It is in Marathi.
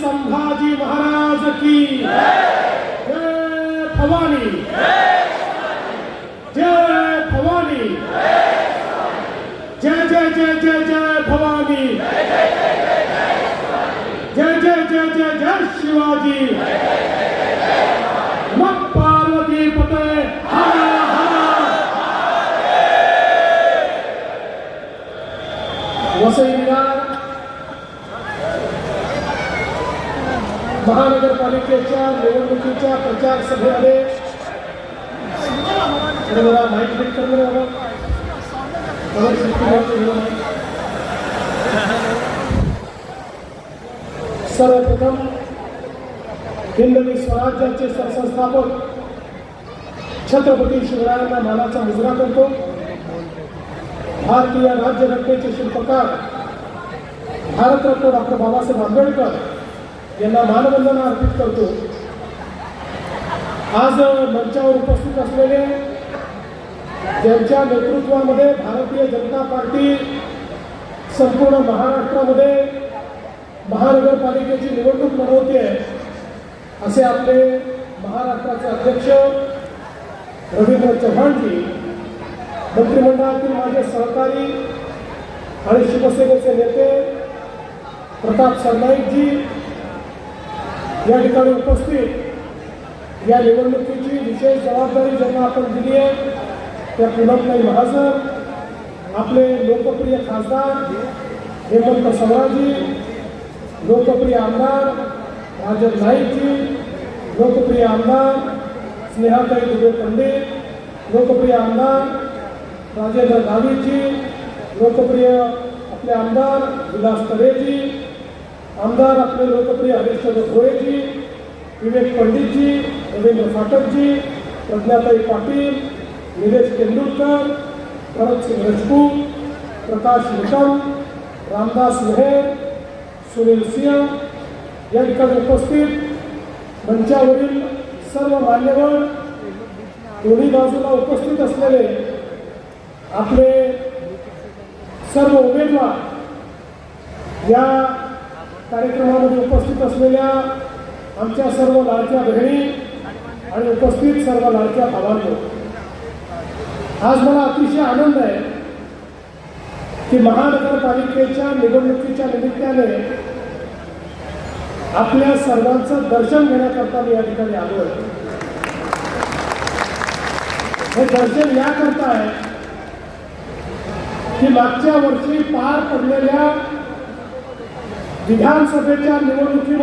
संभाजी महाराज की जय भवानी, जय भवानी, जय जय जय जय जय भवानी, जय जय जय जय जय शिवाजी, नमः पार्वती पते हर हर। वसई विरार महानगरपालिकेच्या निवडणुकीच्या प्रचार सभेमध्ये माहिती भेट करणार सर्वप्रथम हिंदवी स्वराज्याचे सरसंस्थापक छत्रपती शिवरायांना मानाचा मुजरा करतो। भारतीय राज्यघटनेचे शिल्पकार भारतरत्न डॉक्टर बाबासाहेब आंबेडकर यांना मानवंदना अर्पित करतो। आज मंचावर उपस्थित असलेले ज्यांच्या नेतृत्वामध्ये भारतीय जनता पार्टी संपूर्ण महाराष्ट्रामध्ये महानगरपालिकेची निवडणूक लढवते असे आपले महाराष्ट्राचे अध्यक्ष रवींद्र चव्हाणजी, मंत्रिमंडळातील माझे सहकारी आणि शिवसेनेचे नेते प्रताप सरनाईकजी या ठिकाणी उपस्थित, या निवडणुकीची विशेष जबाबदारी ज्यांना आपण दिली आहे त्या पूनमताई महाजन, आपले लोकप्रिय खासदार हेमंत सवराजी, लोकप्रिय आमदार राजन नाईकजी, लोकप्रिय आमदार स्नेहाताई दुबे पंडित, लोकप्रिय आमदार राजेंद्र गावितजी, लोकप्रिय आपले आमदार विलास तरेजी, आमदार आपले लोकप्रिय हरिश्चंद्र भोयेजी, विवेक पंडितजी, रवींद्र फाटकजी, प्रज्ञाताई पाटील, निलेश तेंडुलकर, भरत सिंग राजपूत, प्रकाश निकम, रामदास मेहर, सुनील सिंह या ठिकाणी उपस्थित, मंचावरील सर्व मान्यवर, दोन्ही बाजूला उपस्थित असलेले आपले सर्व उमेदवार, या कार्यक्रमामध्ये उपस्थित असलेल्या आमच्या सर्व लाडक्या बहिणी आणि उपस्थित सर्व लाडक्या भावांनो, आज मला अतिशय आनंद आहे की महानगरपालिकेच्या निवडणुकीच्या निमित्ताने आपल्या सर्वांचं दर्शन घेण्याकरता मी या ठिकाणी आलो आहे। हे दर्शन याकरता आहे की मागच्या वर्षी पार पडलेल्या विधानसभेच्या निवडणुकीमध्ये